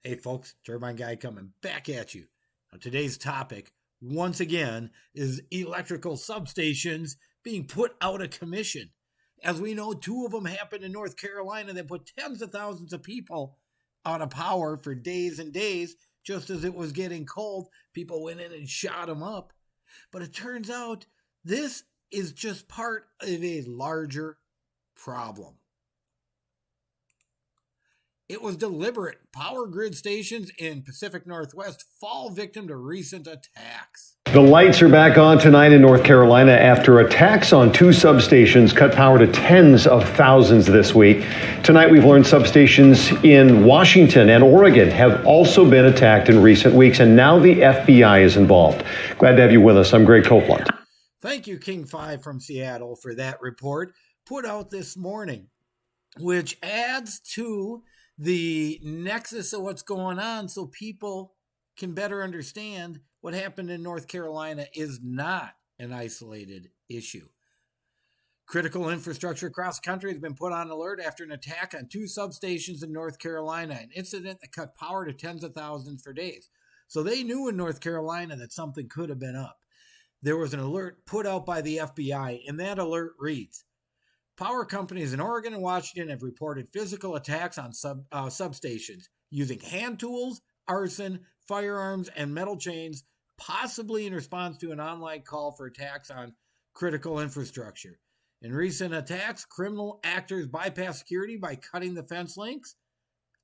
Hey folks, Turbine Guy coming back at you. Now, today's topic, once again, is electrical substations being put out of commission. As we know, two of them happened in North Carolina that put tens of thousands of people out of power for days and days. Just as it was getting cold, people went in and shot them up. But it turns out this is just part of a larger problem. It was deliberate. Power grid stations in Pacific Northwest fall victim to recent attacks. The lights are back on tonight in North Carolina after attacks on two substations cut power to tens of thousands this week. Tonight we've learned substations in Washington and Oregon have also been attacked in recent weeks, and now the FBI is involved. Glad to have you with us. I'm Greg Copeland. Thank you, King 5 from Seattle, for that report put out this morning, which adds to the nexus of what's going on so people can better understand what happened in North Carolina is not an isolated issue. Critical infrastructure across the country has been put on alert after an attack on two substations in North Carolina, an incident that cut power to tens of thousands for days. So they knew in North Carolina that something could have been up. There was an alert put out by the FBI, and that alert reads, power companies in Oregon and Washington have reported physical attacks on substations using hand tools, arson, firearms, and metal chains, possibly in response to an online call for attacks on critical infrastructure. In recent attacks, criminal actors bypass security by cutting the fence links,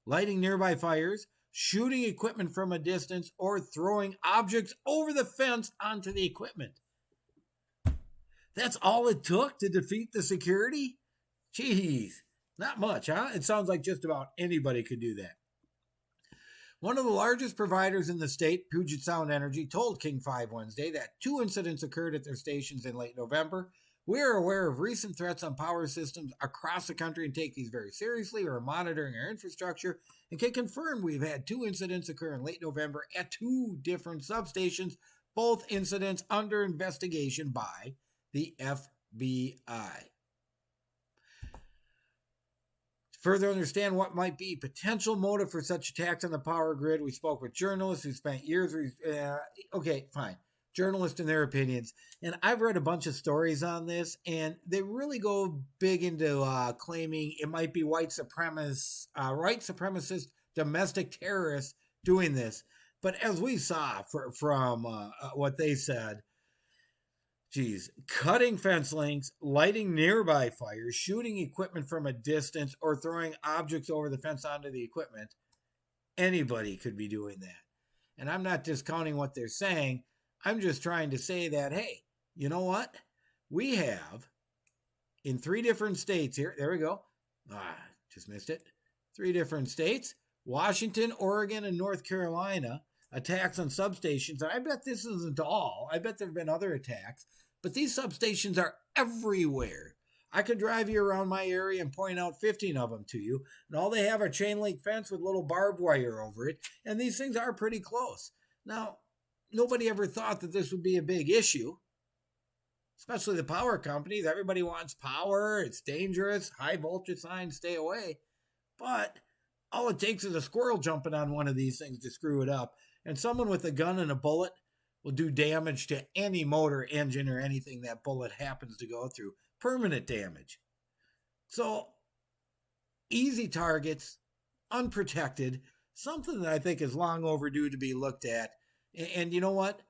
lighting nearby fires, shooting equipment from a distance, or throwing objects over the fence onto the equipment. That's all it took to defeat the security? Jeez, not much, huh? It sounds like just about anybody could do that. One of the largest providers in the state, Puget Sound Energy, told King 5 Wednesday that two incidents occurred at their stations in late November. We are aware of recent threats on power systems across the country and take these very seriously. We are monitoring our infrastructure and can confirm we've had two incidents occur in late November at two different substations, both incidents under investigation by the FBI. To further understand what might be potential motive for such attacks on the power grid, we spoke with journalists who spent years, journalists and their opinions. And I've read a bunch of stories on this, and they really go big into claiming it might be white supremacist, domestic terrorists doing this. But as we saw from what they said, cutting fence links, lighting nearby fires, shooting equipment from a distance, or throwing objects over the fence onto the equipment, anybody could be doing that. And I'm not discounting what they're saying. I'm just trying to say that, hey, you know what? We have in three different states here. There we go. Just missed it. Three different states, Washington, Oregon, and North Carolina, attacks on substations. And I bet this isn't all. I bet there have been other attacks. But these substations are everywhere. I could drive you around my area and point out 15 of them to you. And all they have are chain link fence with little barbed wire over it. And these things are pretty close. Now, nobody ever thought that this would be a big issue, especially the power companies. Everybody wants power. It's dangerous. High voltage signs, stay away. But all it takes is a squirrel jumping on one of these things to screw it up. And someone with a gun and a bullet will do damage to any motor, engine, or anything that bullet happens to go through. Permanent damage. So, easy targets, unprotected, something that I think is long overdue to be looked at. And you know what?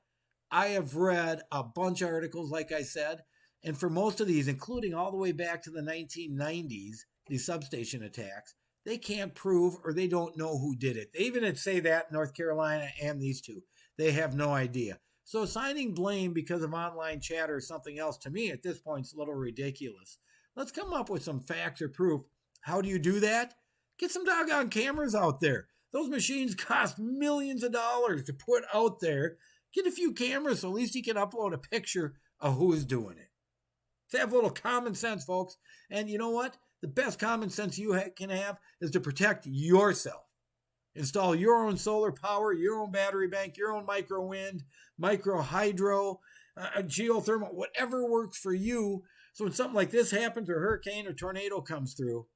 I have read a bunch of articles, like I said, and for most of these, including all the way back to the 1990s, these substation attacks, they can't prove or they don't know who did it. They even say that in North Carolina and these two. They have no idea. So assigning blame because of online chatter or something else, to me at this point, is a little ridiculous. Let's come up with some facts or proof. How do you do that? Get some doggone cameras out there. Those machines cost millions of dollars to put out there. Get a few cameras so at least you can upload a picture of who's doing it. Let's have a little common sense, folks. And you know what? The best common sense you can have is to protect yourself. Install your own solar power, your own battery bank, your own micro wind, micro hydro, geothermal, whatever works for you. So when something like this happens, or hurricane or tornado comes through,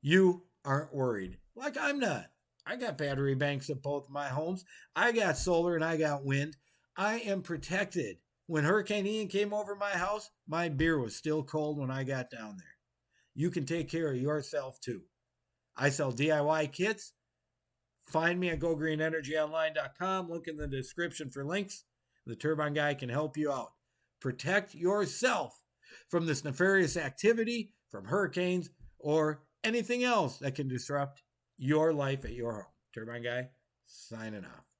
you aren't worried. Like I'm not. I got battery banks at both my homes. I got solar and I got wind. I am protected. When Hurricane Ian came over my house, my beer was still cold when I got down there. You can take care of yourself too. I sell DIY kits. Find me at gogreenenergyonline.com. Look in the description for links. The Turbine Guy can help you out. Protect yourself from this nefarious activity, from hurricanes, or anything else that can disrupt your life at your home. Turbine Guy, signing off.